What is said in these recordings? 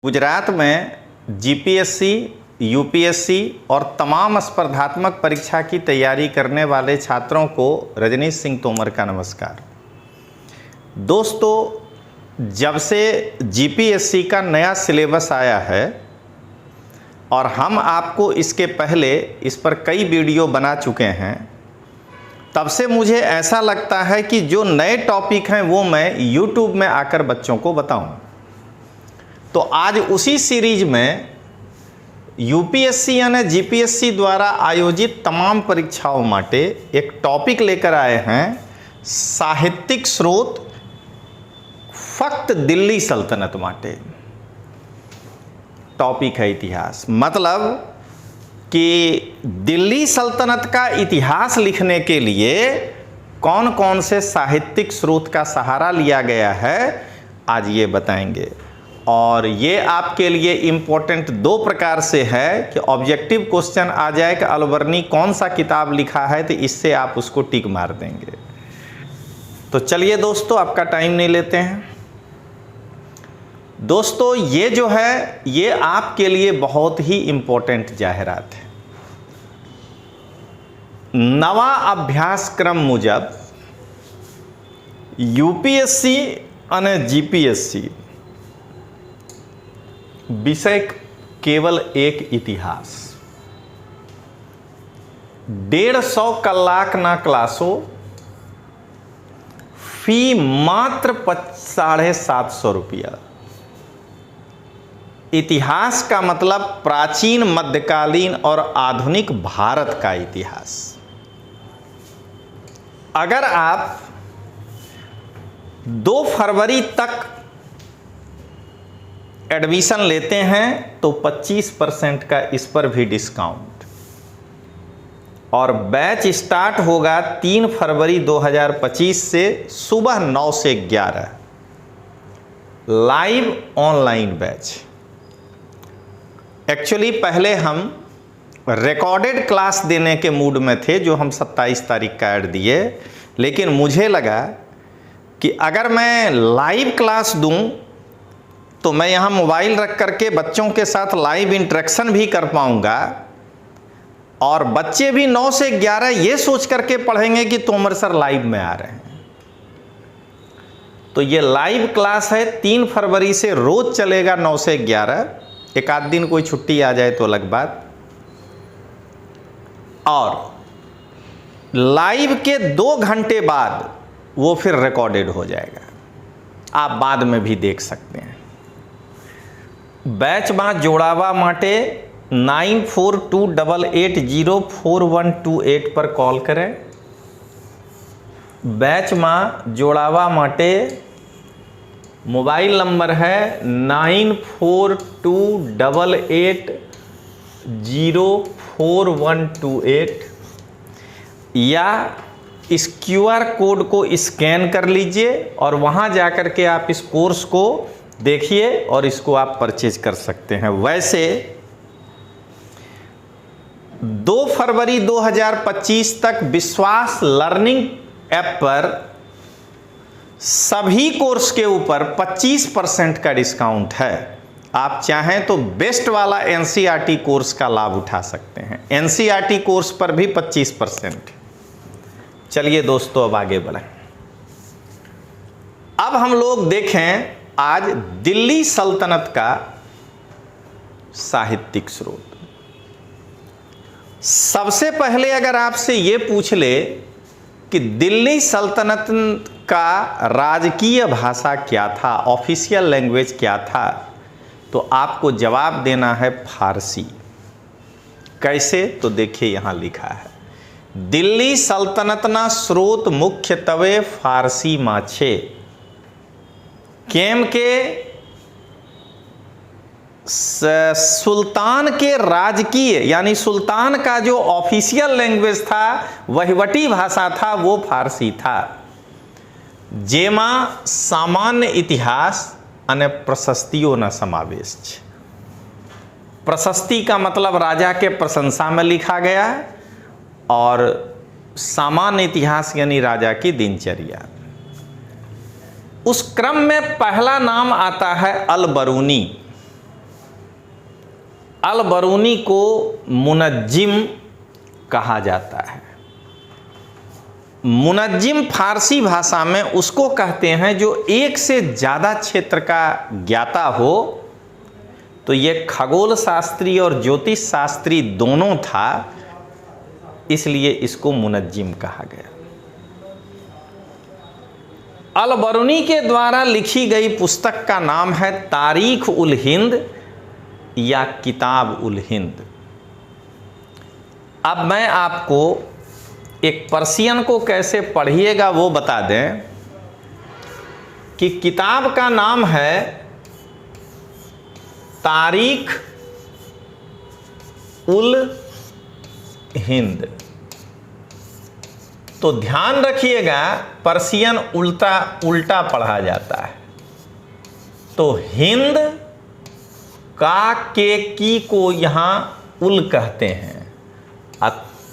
गुजरात में GPSC, UPSC और तमाम स्पर्धात्मक परीक्षा की तैयारी करने वाले छात्रों को रजनीश सिंह तोमर का नमस्कार। दोस्तों, जब से जीपीएससी का नया सिलेबस आया है और हम आपको इसके पहले इस पर कई वीडियो बना चुके हैं, तब से मुझे ऐसा लगता है कि जो नए टॉपिक हैं वो मैं यूट्यूब में आकर बच्चों को बताऊं। तो आज उसी सीरीज में यूपीएससी यानी जीपीएससी द्वारा आयोजित तमाम परीक्षाओं माटे एक टॉपिक लेकर आए हैं, साहित्यिक स्रोत फक्त दिल्ली सल्तनत माटे। टॉपिक है इतिहास, मतलब कि दिल्ली सल्तनत का इतिहास लिखने के लिए कौन कौन से साहित्यिक स्रोत का सहारा लिया गया है, आज ये बताएंगे। और ये आपके लिए इम्पोर्टेंट दो प्रकार से है कि ऑब्जेक्टिव क्वेश्चन आ जाए कि अलबर्नी कौन सा किताब लिखा है, तो इससे आप उसको टिक मार देंगे। तो चलिए दोस्तों, आपका टाइम नहीं लेते हैं। दोस्तों, ये जो है ये आपके लिए बहुत ही इम्पोर्टेंट जाहिरात है। नवा अभ्यासक्रम मुजब यूपीएससी અને जीपीएससी विषय केवल एक इतिहास। 150 कलाक ना क्लासो, फी मात्र 750 रुपया। इतिहास का मतलब प्राचीन, मध्यकालीन और आधुनिक भारत का इतिहास। अगर आप 2 फरवरी तक एडमिशन लेते हैं तो 25% का इस पर भी डिस्काउंट, और बैच स्टार्ट होगा 3 फरवरी 2025 से सुबह 9 से 11, लाइव ऑनलाइन बैच। एक्चुअली पहले हम रिकॉर्डेड क्लास देने के मूड में थे, जो हम 27 तारीख का ऐड दिए, लेकिन मुझे लगा कि अगर मैं लाइव क्लास दूं तो मैं यहाँ मोबाइल रख करके बच्चों के साथ लाइव इंटरेक्शन भी कर पाऊंगा, और बच्चे भी 9 से 11 ये सोच करके पढ़ेंगे कि तोमर सर लाइव में आ रहे हैं। तो ये लाइव क्लास है, 3 फरवरी से रोज चलेगा 9 से 11। एक आध दिन कोई छुट्टी आ जाए तो अलग बात। और लाइव के 2 घंटे बाद वो फिर रिकॉर्डेड हो जाएगा, आप बाद में भी देख सकते हैं। बैच में जोड़ावा माटे 9428804128 पर कॉल करें। बैच में जोड़ावा माटे मोबाइल नंबर है 9428804128, या इस QR कोड को स्कैन कर लीजिए और वहाँ जाकर के आप इस कोर्स को देखिए और इसको आप परचेज कर सकते हैं। वैसे 2 फरवरी 2025 तक विश्वास लर्निंग ऐप पर सभी कोर्स के ऊपर 25% का डिस्काउंट है। आप चाहें तो बेस्ट वाला एनसीईआरटी कोर्स का लाभ उठा सकते हैं। एनसीईआरटी कोर्स पर भी 25%। चलिए दोस्तों, अब आगे बढ़ें। अब हम लोग देखें आज दिल्ली सल्तनत का साहित्यिक स्रोत। सबसे पहले अगर आपसे ये पूछ ले कि दिल्ली सल्तनत का राजकीय भाषा क्या था, ऑफिशियल लैंग्वेज क्या था, तो आपको जवाब देना है फारसी। कैसे? तो देखिए यहां लिखा है, दिल्ली सल्तनतना स्रोत मुख्यत्वे फारसी में छे। केम के सुल्तान के राजकीय यानी सुल्तान का जो ऑफिशियल लैंग्वेज था, वहीवटी भाषा था, वो फारसी था, जेमा सामान्य इतिहास અને प्रशस्तियों समावेश छे। प्रशस्ति का मतलब राजा के प्रशंसा में लिखा गया, और सामान्य इतिहास यानी राजा की दिनचर्या। उस क्रम में पहला नाम आता है अलबरूनी। अल बरूनी को मुनज्जिम कहा जाता है। मुनज्जिम फारसी भाषा में उसको कहते हैं जो एक से ज़्यादा क्षेत्र का ज्ञाता हो। तो ये खगोल शास्त्री और ज्योतिष शास्त्री दोनों था, इसलिए इसको मुनज्जिम कहा गया। अल बरूनी के द्वारा लिखी गई पुस्तक का नाम है तारीख उल हिंद या किताब उल हिंद। अब मैं आपको एक पर्शियन को कैसे पढ़िएगा वो बता दें कि किताब का नाम है तारीख उल हिंद। तो ध्यान रखिएगा पर्शियन उल्टा पढ़ा जाता है। तो हिंद का के की को यहां उल कहते हैं और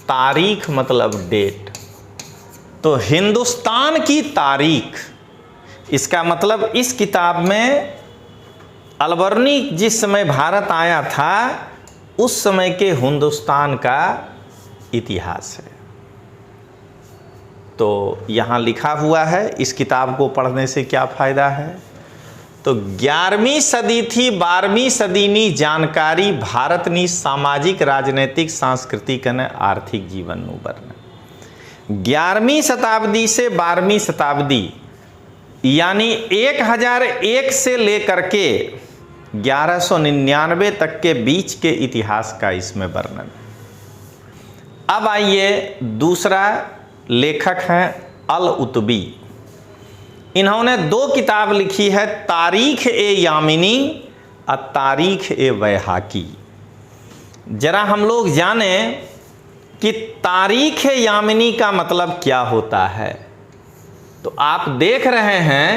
तारीख मतलब डेट। तो हिंदुस्तान की तारीख, इसका मतलब इस किताब में अल बरूनी जिस समय भारत आया था उस समय के हिंदुस्तान का इतिहास है। तो यहाँ लिखा हुआ है, इस किताब को पढ़ने से क्या फ़ायदा है। तो 11वीं सदी थी 12वीं सदीनी जानकारी भारतनी सामाजिक राजनीतिक सांस्कृतिक અને आर्थिक जीवनનું वर्णन। 11वीं शताब्दी से 12वीं शताब्दी यानी 1001 से लेकर के 1199 तक के बीच के इतिहास का इसमें वर्णन। अब आइए, दूसरा लेखक हैं अल उतबी। इन्होंने 2 किताब लिखी है, तारीख ए यामिनी और तारीख ए बैहाकी। जरा हम लोग जाने कि तारीख ए यामिनी का मतलब क्या होता है। तो आप देख रहे हैं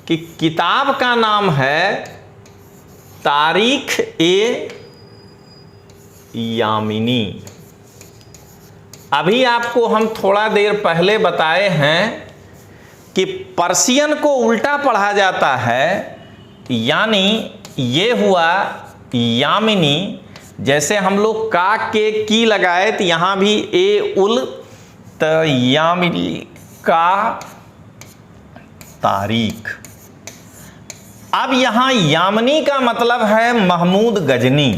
कि किताब का नाम है तारीख ए यामिनी। अभी आपको हम थोड़ा देर पहले बताए हैं कि पर्शियन को उल्टा पढ़ा जाता है, यानी ये हुआ यामिनी। जैसे हम लोग का के की लगाए तो यहाँ भी ए उल, तो यामिनी का तारीख। अब यहाँ यामिनी का मतलब है महमूद गजनी,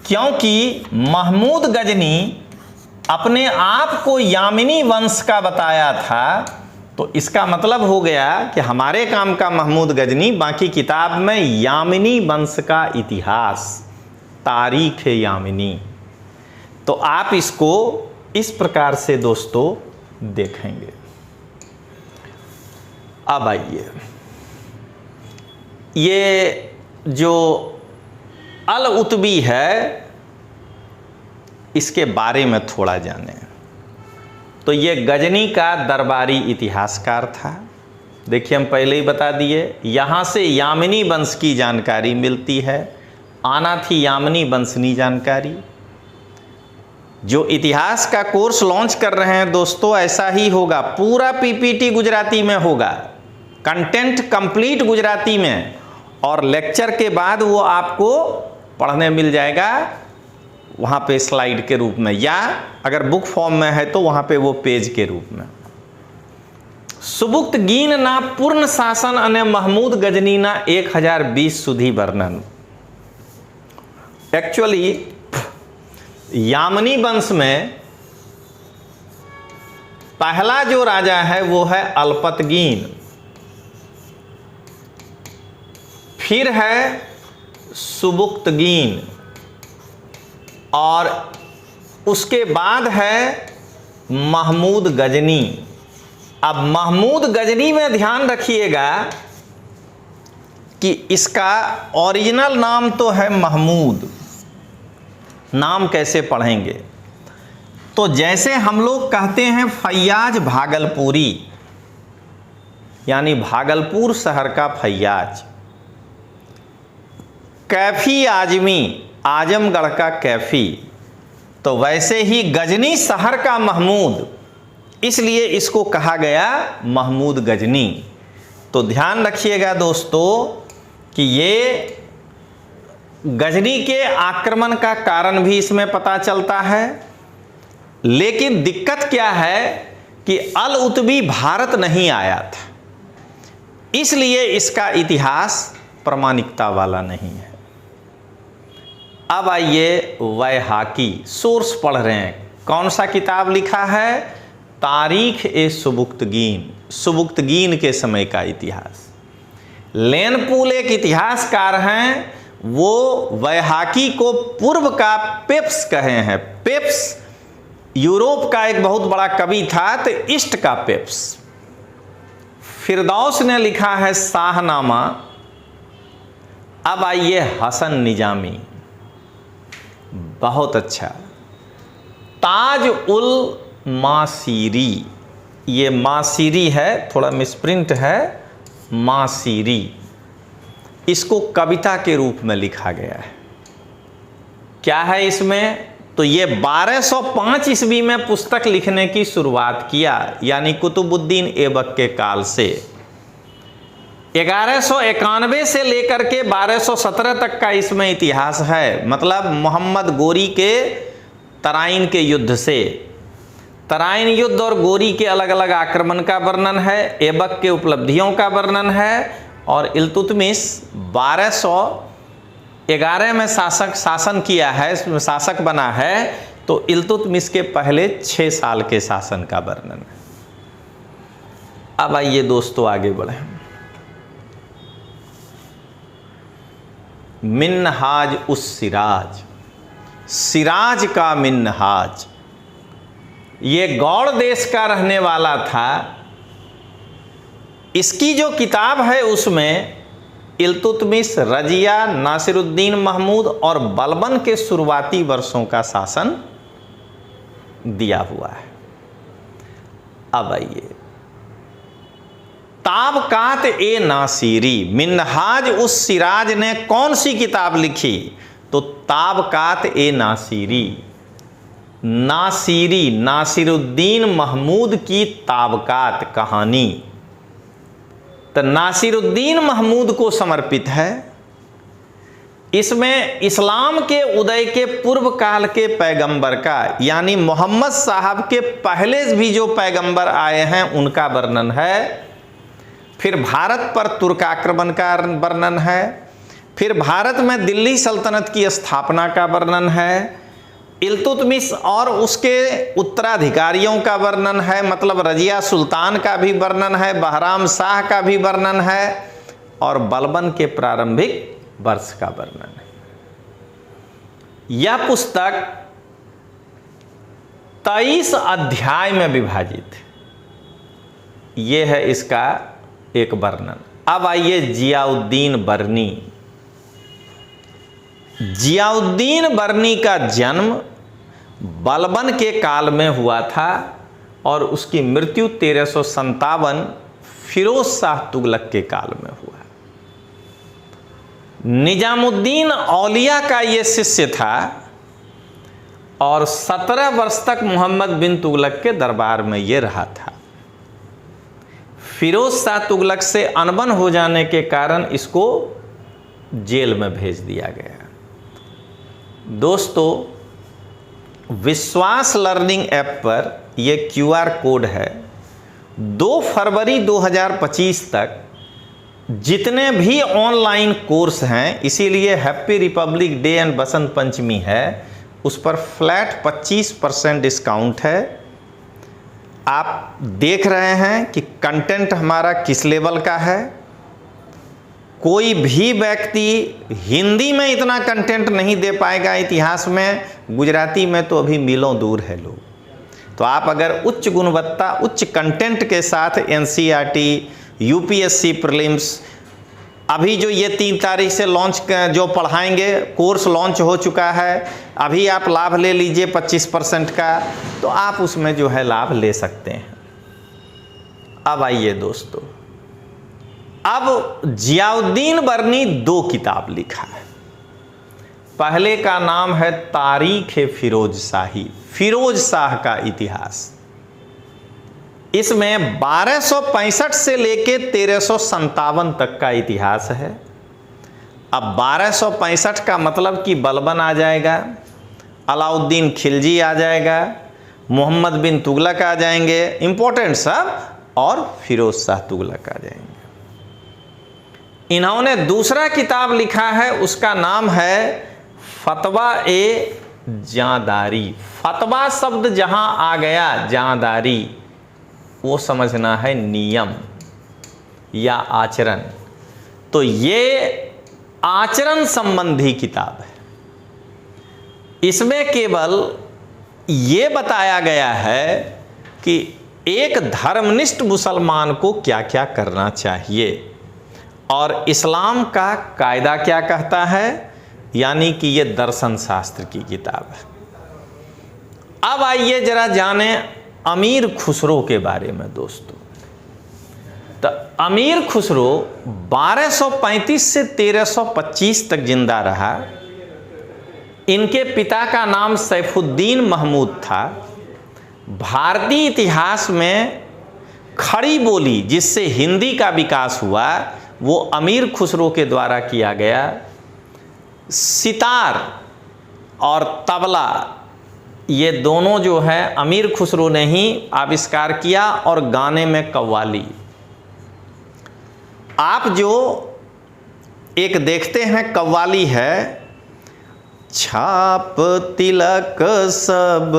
क्योंकि महमूद गजनी अपने आप को यामिनी वंश का बताया था। तो इसका मतलब हो गया कि हमारे काम का महमूद गजनी, बाकी किताब में यामिनी वंश का इतिहास, तारीख है यामिनी। तो आप इसको इस प्रकार से दोस्तों देखेंगे। अब आइए, ये जो अल उतबी है इसके बारे में थोड़ा जानें। तो ये गजनी का दरबारी इतिहासकार था। देखिए, हम पहले ही बता दिए, यहाँ से यामिनी वंश की जानकारी मिलती है। आना थी यामिनी वंशनी जानकारी। जो इतिहास का कोर्स लॉन्च कर रहे हैं दोस्तों, ऐसा ही होगा। पूरा पीपीटी गुजराती में होगा, कंटेंट कंप्लीट गुजराती में, और लेक्चर के बाद वो आपको पढ़ने मिल जाएगा वहाँ पे स्लाइड के रूप में, या अगर बुक फॉर्म में है तो वहाँ पे वो पेज के रूप में। सुबुक्त गीन ना पूर्ण शासन अने महमूद गजनी ना 1020 सुधी वर्णन। एक्चुअली यामिनी वंश में पहला जो राजा है वो है अल्पतगीन, फिर है सुबुक्तगीन, और उसके बाद है महमूद गजनी। अब महमूद गजनी में ध्यान रखिएगा कि इसका ओरिजिनल नाम तो है महमूद। नाम कैसे पढ़ेंगे? तो जैसे हम लोग कहते हैं फैयाज भागलपुरी, यानी भागलपुर शहर का फैयाज, कैफी आजमी, आजमगढ़ का कैफी, तो वैसे ही गजनी शहर का महमूद, इसलिए इसको कहा गया महमूद गजनी। तो ध्यान रखिएगा दोस्तों कि ये गजनी के आक्रमण का कारण भी इसमें पता चलता है। लेकिन दिक्कत क्या है कि अल उतबी भारत नहीं आया था, इसलिए इसका इतिहास प्रामाणिकता वाला नहीं है। अब आइए वैहाकी, सोर्स पढ़ रहे हैं, कौन सा किताब लिखा है? तारीख ए सुबुक्तगीन, सुबुक्तगीन के समय का इतिहास। लेनपूल एक इतिहासकार हैं, वो वैहाकी को पूर्व का पेप्स कहे हैं। पेप्स यूरोप का एक बहुत बड़ा कवि था, तो ईस्ट का पेप्स। फिरदौस ने लिखा है शाहनामा। अब आइए हसन निजामी, बहुत अच्छा। ताज उल मासीरी, ये मासीरी है, थोड़ा मिसप्रिंट है, मासीरी, इसको कविता के रूप में लिखा गया है। क्या है इसमें? तो ये 1205 ईस्वी में पुस्तक लिखने की शुरुआत किया, यानी कुतुबुद्दीन ऐबक के काल से। 1191 से लेकर के 1217 तक का इसमें इतिहास है, मतलब मोहम्मद गोरी के तराइन के युद्ध से। तराइन युद्ध और गोरी के अलग अलग आक्रमण का वर्णन है, ऐबक के उपलब्धियों का वर्णन है, और इल्तुतमिश 1211 में शासन किया है, शासक बना है, तो इल्तुतमिश के पहले 6 साल के शासन का वर्णन है। अब आइए दोस्तों आगे बढ़े। मिन्हाज उस सिराज, सिराज का मिन्हाज, ये गौड़ देश का रहने वाला था। इसकी जो किताब है उसमें इल्तुतमिश, रजिया, नासिरुद्दीन महमूद और बलबन के शुरुआती वर्षों का शासन दिया हुआ है। अब आइए ताबकात ए नासिरी, मिन्हाज उस सिराज ने कौन सी किताब लिखी? तो ताबकात ए नासिरी, नासिरी नासिरुद्दीन महमूद की ताबकात कहानी, तो नासिरुद्दीन महमूद को समर्पित है। इसमें इस्लाम के उदय के पूर्व काल के पैगंबर का, यानी मोहम्मद साहब के पहले भी जो पैगंबर आए हैं उनका वर्णन है। फिर भारत पर तुर्क आक्रमण का वर्णन है। फिर भारत में दिल्ली सल्तनत की स्थापना का वर्णन है। इल्तुतमिश और उसके उत्तराधिकारियों का वर्णन है, मतलब रजिया सुल्तान का भी वर्णन है, बहराम शाह का भी वर्णन है, और बलबन के प्रारंभिक वर्ष का वर्णन है। यह पुस्तक 23 अध्याय में विभाजित है। यह है इसका एक वर्णन। अब आइए जियाउद्दीन बर्नी। जियाउद्दीन बर्नी का जन्म बलबन के काल में हुआ था और उसकी मृत्यु 1357 फिरोज शाह तुगलक के काल में हुआ। निजामुद्दीन औलिया का ये शिष्य था और 17 वर्ष तक मोहम्मद बिन तुगलक के दरबार में ये रहा था। फिरोज शाह तुगलक से अनबन हो जाने के कारण इसको जेल में भेज दिया गया। दोस्तों, विश्वास लर्निंग ऐप पर यह QR कोड है। 2 फरवरी 2025 तक जितने भी ऑनलाइन कोर्स हैं, इसीलिए happy Republic day and Basant Panchami है, उस पर फ्लैट 25% डिस्काउंट है। आप देख रहे हैं कि कंटेंट हमारा किस लेवल का है। कोई भी व्यक्ति हिंदी में इतना कंटेंट नहीं दे पाएगा इतिहास में, गुजराती में तो अभी मीलों दूर है लोग। तो आप अगर उच्च गुणवत्ता, उच्च कंटेंट के साथ NCERT, UPSC प्रीलिम्स, अभी जो ये 3 तारीख से लॉन्च जो पढ़ाएंगे, कोर्स लॉन्च हो चुका है, अभी आप लाभ ले लीजिए 25% का, तो आप उसमें जो है लाभ ले सकते हैं। अब आइए दोस्तों, अब जियाउद्दीन बर्नी 2 किताब लिखा है। पहले का नाम है तारीख फिरोज शाही, फिरोज शाह का इतिहास। इसमें 1265 से लेके 1357 तक का इतिहास है। अब 1265 का मतलब कि बलबन आ जाएगा, अलाउद्दीन खिलजी आ जाएगा, मोहम्मद बिन तुगलक आ जाएंगे, इंपॉर्टेंट सब, और फिरोज शाह तुगलक आ जाएंगे। इन्होंने दूसरा किताब लिखा है, उसका नाम है फतवा ए जादारी। फतवा शब्द जहां आ गया, जादारी, वो समझना है नियम या आचरण। तो ये आचरण संबंधी किताब है। इसमें केवल ये बताया गया है कि एक धर्मनिष्ठ मुसलमान को क्या क्या करना चाहिए और इस्लाम का कायदा क्या कहता है, यानी कि ये दर्शन शास्त्र की किताब है। अब आइए जरा जाने अमीर खुसरो के बारे में दोस्तों। तो अमीर खुसरो 1235 से 1325 तक जिंदा रहा। इनके पिता का नाम सैफुद्दीन महमूद था। भारतीय इतिहास में खड़ी बोली जिससे हिंदी का विकास हुआ वो अमीर खुसरो के द्वारा किया गया। सितार और तबला ये दोनों जो है अमीर खुसरो ने ही आविष्कार किया, और गाने में कव्वाली। आप जो एक देखते हैं कव्वाली है, छाप तिलक सब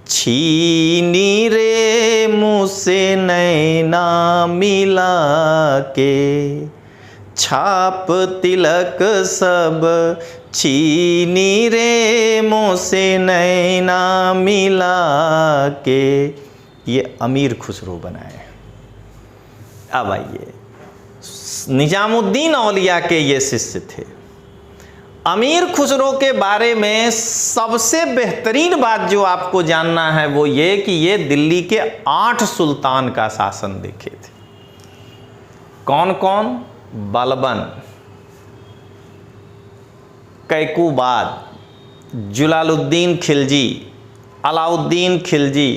छीनी रे मुँह से नैना मिला के, छाप तिलक सब छीनी रे मुँह से नैना मिला के, ये अमीर खुसरो बनाए। अब आइए, निजामुद्दीन औलिया के ये शिष्य थे। अमीर खुसरो के बारे में सबसे बेहतरीन बात जो आपको जानना है वो ये कि ये दिल्ली के 8 सुल्तान का शासन देखे थे। कौन कौन? बलबन, कैकूबाद, जलालुद्दीन खिलजी, अलाउद्दीन खिलजी,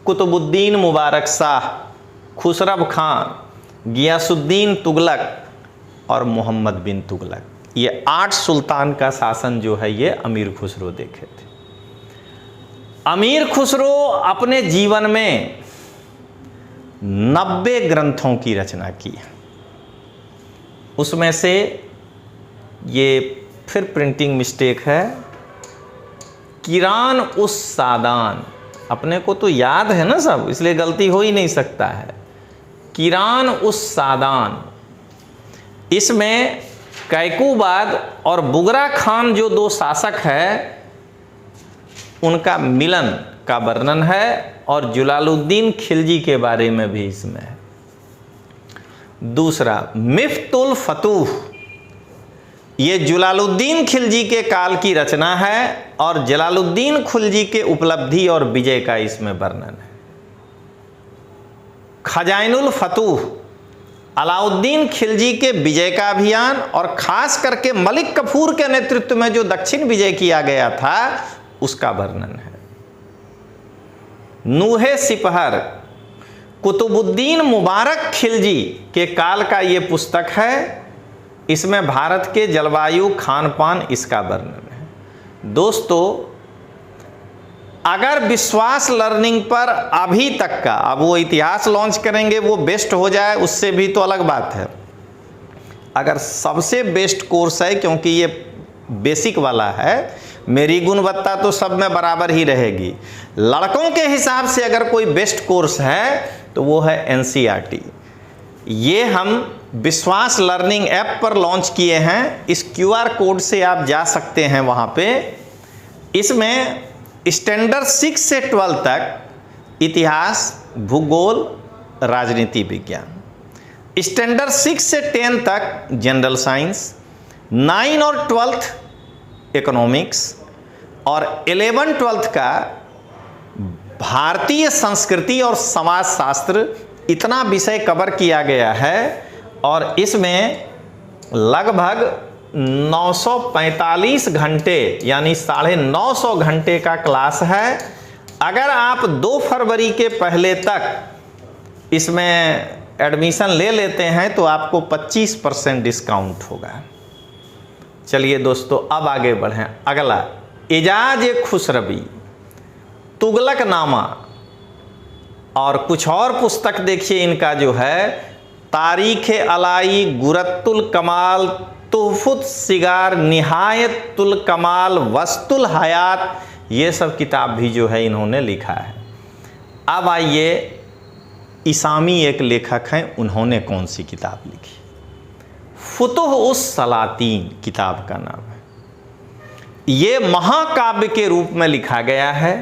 कुतुबुद्दीन मुबारक शाह, खुसरव खान, गियासुद्दीन तुगलक और मोहम्मद बिन तुगलक। ये 8 सुल्तान का शासन जो है ये अमीर खुसरो देखे थे। अमीर खुसरो अपने जीवन में 90 ग्रंथों की रचना की। उसमें से ये फिर प्रिंटिंग मिस्टेक है, किरान उस सादान, अपने को तो याद है ना सब, इसलिए गलती हो ही नहीं सकता है। किरान उस सादान, इसमें कैकूबाद और बुगरा खान जो 2 शासक है उनका मिलन का वर्णन है, और जलालुद्दीन खिलजी के बारे में भी इसमें है। दूसरा मिफ्तुल फतूह, ये जलालुद्दीन खिलजी के काल की रचना है और जलालुद्दीन खिलजी के उपलब्धि और विजय का इसमें वर्णन है। खजाइनुल फतूह, अलाउद्दीन खिलजी के विजय का अभियान और खास करके मलिक कफूर के नेतृत्व में जो दक्षिण विजय किया गया था उसका वर्णन है। नूहे सिपहर, कुतुबुद्दीन मुबारक खिलजी के काल का ये पुस्तक है। इसमें भारत के जलवायु, खान पान, इसका वर्णन है। दोस्तों, अगर विश्वास लर्निंग पर अभी तक का, अब वो इतिहास लॉन्च करेंगे वो बेस्ट हो जाए उससे भी तो अलग बात है, अगर सबसे बेस्ट कोर्स है, क्योंकि ये बेसिक वाला है, मेरी गुणवत्ता तो सब में बराबर ही रहेगी। लड़कों के हिसाब से अगर कोई बेस्ट कोर्स है तो वो है NCERT। ये हम विश्वास लर्निंग ऐप पर लॉन्च किए हैं। इस QR कोड से आप जा सकते हैं वहाँ पे। इसमें स्टैंडर्ड 6 से 12 तक इतिहास, भूगोल, राजनीति विज्ञान, स्टैंडर्ड 6 से 10 तक जनरल साइंस, 9 और 12th इकोनॉमिक्स, और 11-12 का भारतीय संस्कृति और समाज शास्त्र। इतना विषय कवर किया गया है और इसमें लगभग 945 घंटे यानी 950 घंटे का क्लास है। अगर आप 2 फरवरी के पहले तक इसमें एडमिशन ले लेते हैं तो आपको 25% डिस्काउंट होगा। चलिए दोस्तों अब आगे बढ़ें। अगला एजाज खुसरवी, तुगलक नामा, और कुछ और पुस्तक देखिए इनका जो है तारीख अलाई, गुरतुल कमाल, तुहफुत सिगार, निहायतुल कमाल, वस्तुल हयात, ये सब किताब भी जो है इन्होंने लिखा है। अब आइए इसामी एक लेखक हैं, उन्होंने कौन सी किताब लिखी। फुतुह उस सलातीन किताब का नाम है। ये महाकाव्य के रूप में लिखा गया है।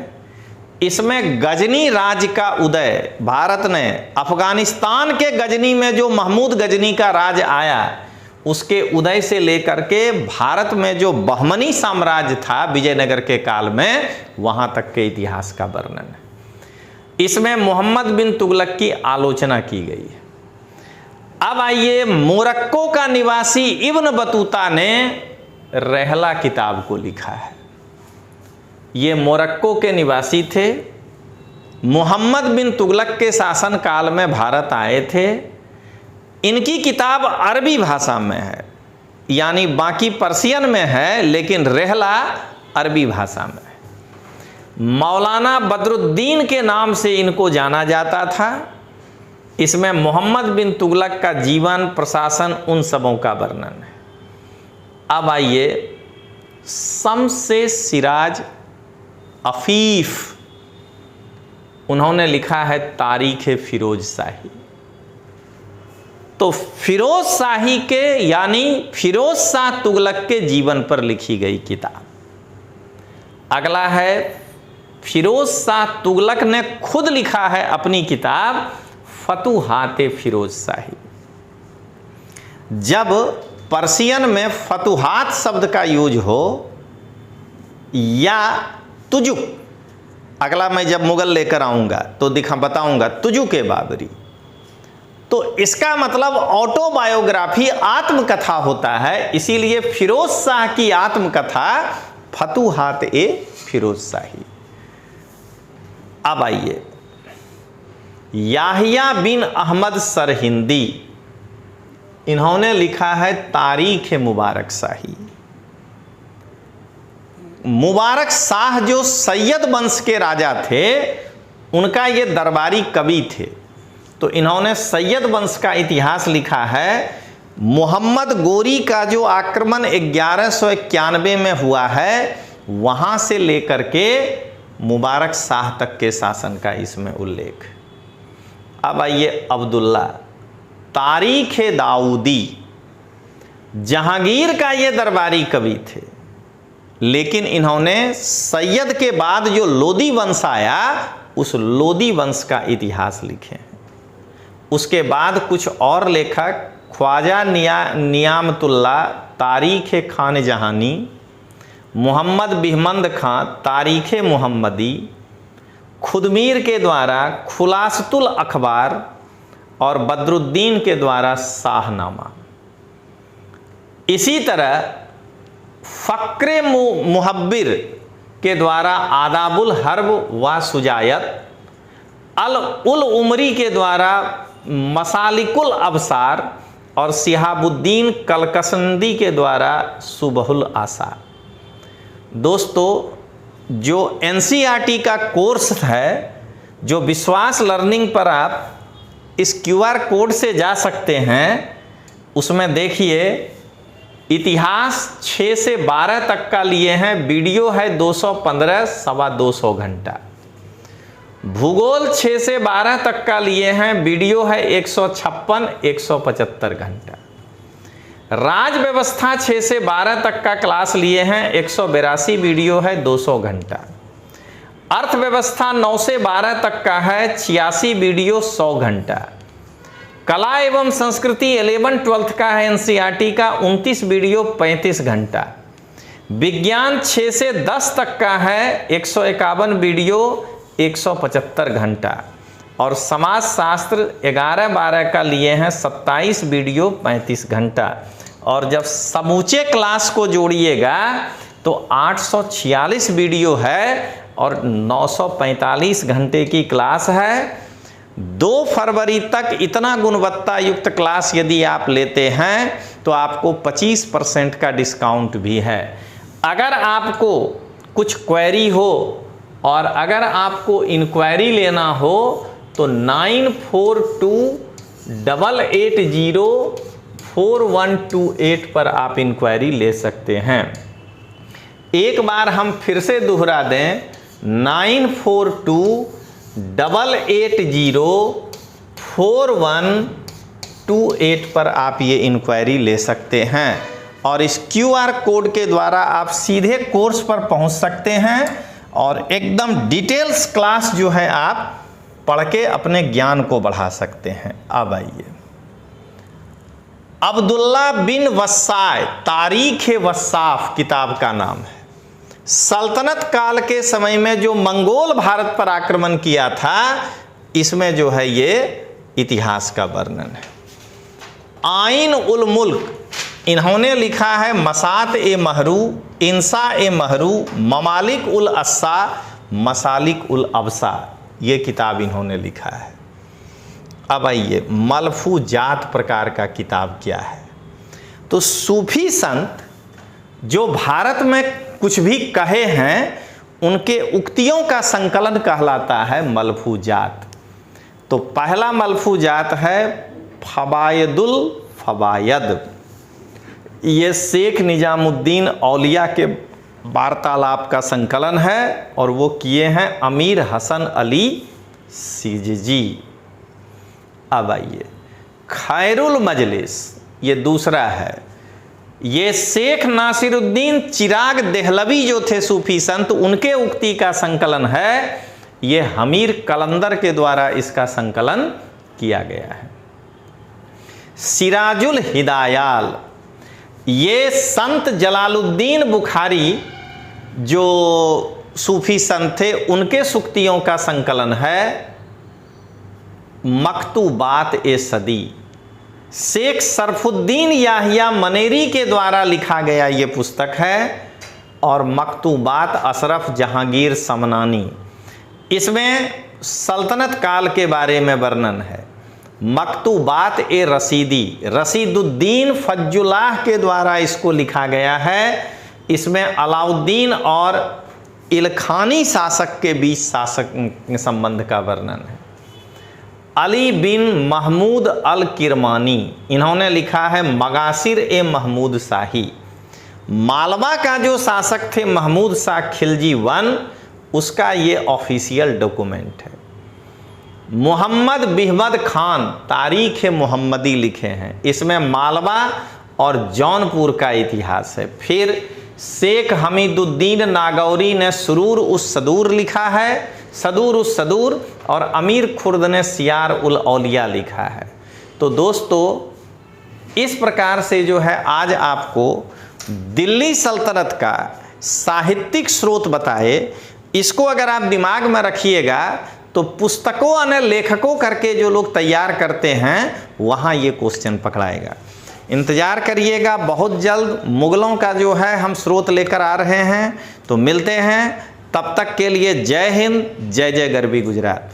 इसमें गजनी राज का उदय, भारत ने अफगानिस्तान के गजनी में जो महमूद गजनी का राज आया उसके उदय से लेकर के भारत में जो बहमनी साम्राज्य था विजयनगर के काल में, वहां तक के इतिहास का वर्णन है। इसमें मोहम्मद बिन तुगलक की आलोचना की गई है। अब आइए मोरक्को का निवासी इब्न बतूता ने रहला किताब को लिखा है। ये मोरक्को के निवासी थे, मोहम्मद बिन तुगलक के शासन काल में भारत आए थे। इनकी किताब अरबी भाषा में है, यानी बाकी पर्शियन में है, लेकिन रहला अरबी भाषा में है। मौलाना बदरुद्दीन के नाम से इनको जाना जाता था। इसमें मोहम्मद बिन तुगलक का जीवन, प्रशासन, उन सबों का वर्णन है। अब आइए शम्से सिराज अफीफ, उन्होंने लिखा है तारीख फिरोज शाही। तो फिरोज शाही के यानी फिरोज शाह तुगलक के जीवन पर लिखी गई किताब। अगला है फिरोज शाह तुगलक ने खुद लिखा है अपनी किताब फतुहात फिरोज शाही। जब पर्शियन में फतुहात शब्द का यूज हो या तुजुक, अगला मैं जब मुगल लेकर आऊंगा तो बताऊंगा तुजुक बाबरी, तो इसका मतलब ऑटोबायोग्राफी, आत्मकथा होता है। इसीलिए फिरोज शाह की आत्मकथा फतुहात फिरोज शाही। अब आइए याहिया बिन अहमद सरहिंदी, इन्होंने लिखा है तारीख मुबारक शाही। मुबारक शाह जो सैयद वंश के राजा थे, उनका ये दरबारी कवि थे। तो इन्होंने सैयद वंश का इतिहास लिखा है। मोहम्मद गोरी का जो आक्रमण 1191 में हुआ है, वहां से लेकर के मुबारक शाह तक के शासन का इसमें उल्लेख। अब आइए अब्दुल्ला, तारीख दाऊदी, जहांगीर का ये दरबारी कवि थे, लेकिन इन्होंने सैयद के बाद जो लोदी वंश आया उस लोदी वंश का इतिहास लिखे हैं। उसके बाद कुछ और लेखक ख्वाजा नियामतुल्ला तारीख खान जहानी, मोहम्मद बिहमंद खां तारीख मोहम्मदी, खुदमीर के द्वारा खुलासतुल अखबार और बदरुद्दीन के द्वारा शाहनामा। इसी तरह फ़क्रे मुहब्बिर के द्वारा आदाबुल हर्ब व सुजायत, अल उल उमरी के द्वारा मसालिकुल अबसार और शिहाबुद्दीन कलकसंदी के द्वारा सुबहुल आसार। दोस्तों, जो NCERT का कोर्स है, जो विश्वास लर्निंग पर आप इस QR कोड से जा सकते हैं, उसमें देखिए इतिहास 6 से 12 तक का लिए हैं, वीडियो है 215 सवा 200 घंटा। भूगोल 6 से 12 तक का लिए हैं, वीडियो है 156 175 घंटा। राज व्यवस्था 6 से 12 तक का क्लास लिए हैं, 182 वीडियो है 200 घंटा। अर्थव्यवस्था 9 से 12 तक का है, 86 वीडियो 100 घंटा। कला एवं संस्कृति 11-12 का है NCERT का, 29 वीडियो 35 घंटा। विज्ञान 6 से 10 तक का है, 151 वीडियो 175 घंटा। और समाज शास्त्र 11-12 का लिए हैं, 27 वीडियो 35 घंटा। और जब समूचे क्लास को जोड़िएगा तो 846 वीडियो है और 945 घंटे की क्लास है। 2 फरवरी तक इतना गुणवत्ता युक्त क्लास यदि आप लेते हैं तो आपको 25% का डिस्काउंट भी है। अगर आपको कुछ क्वेरी हो और अगर आपको इंक्वायरी लेना हो तो 9428804128 पर आप इंक्वायरी ले सकते हैं। एक बार हम फिर से दोहरा दें, 9428804128 पर आप ये इंक्वायरी ले सकते हैं और इस QR कोड के द्वारा आप सीधे कोर्स पर पहुंच सकते हैं और एकदम डिटेल्स क्लास जो है आप पढ़ के अपने ज्ञान को बढ़ा सकते हैं। अब आइए, अब्दुल्ला बिन वस्साय तारीख वस्साफ किताब का नाम है। सल्तनत काल के समय में जो मंगोल भारत पर आक्रमण किया था, इसमें जो है ये इतिहास का वर्णन है। आइन उल मुल्क इन्होंने लिखा है, मसात ए महरू, इंसा ए महरू, ममालिक उल अस्सा, मसालिक उल अबसा, ये किताब इन्होंने लिखा है। अब आइए, मलफूजात प्रकार का किताब क्या है। तो सूफी संत जो भारत में कुछ भी कहे हैं उनके उक्तियों का संकलन कहलाता है मलफूजात। तो पहला मलफूजात है फवायदुल फवायद। ये शेख निजामुद्दीन औलिया के वार्तालाप का संकलन है और वो किए हैं अमीर हसन अली सिजजी। अब आइए, खैरुल मजलिस, ये दूसरा है। ये शेख नासिरुद्दीन चिराग देहलवी जो थे सूफी संत, उनके उक्ति का संकलन है। ये हमीर कलंदर के द्वारा इसका संकलन किया गया है। सिराजुल हिदायाल, ये संत जलालुद्दीन बुखारी जो सूफी संत थे उनके सूक्तियों का संकलन है। मकतूबात ए सदी, शेख सरफुद्दीन याहिया मनेरी के द्वारा लिखा गया ये पुस्तक है। और मकतूबात अशरफ जहांगीर समनानी, इसमें सल्तनत काल के बारे में वर्णन है। मकतूबात ए रसीदी, रसीदुद्दीन फज्जुल्लाह के द्वारा इसको लिखा गया है। इसमें अलाउद्दीन और इलखानी शासक के बीच शासक संबंध का वर्णन है। अली बिन महमूद अल किरमानी, इन्होंने लिखा है मगासिर ए महमूद शाही। मालवा का जो शासक थे महमूद शाह खिलजी वन, उसका ये ऑफिशियल डॉक्यूमेंट है। मोहम्मद बिहमद खान तारीख मुहम्मदी लिखे हैं, इसमें मालवा और जौनपुर का इतिहास है। फिर शेख हमीदुद्दीन नागौरी ने सुरूर उस सदूर लिखा है, सदूर उस सदूर, और अमीर खुर्द ने सियार उल औलिया लिखा है। तो दोस्तों, इस प्रकार से जो है आज आपको दिल्ली सल्तनत का साहित्यिक स्रोत बताए। इसको अगर आप दिमाग में रखिएगा तो पुस्तकों और लेखकों करके जो लोग तैयार करते हैं वहाँ ये क्वेश्चन पकड़ाएगा। इंतज़ार करिएगा, बहुत जल्द मुगलों का जो है हम स्रोत लेकर आ रहे हैं। तो मिलते हैं, तब तक के लिए जय हिंद, जय जय गरवी गुजरात।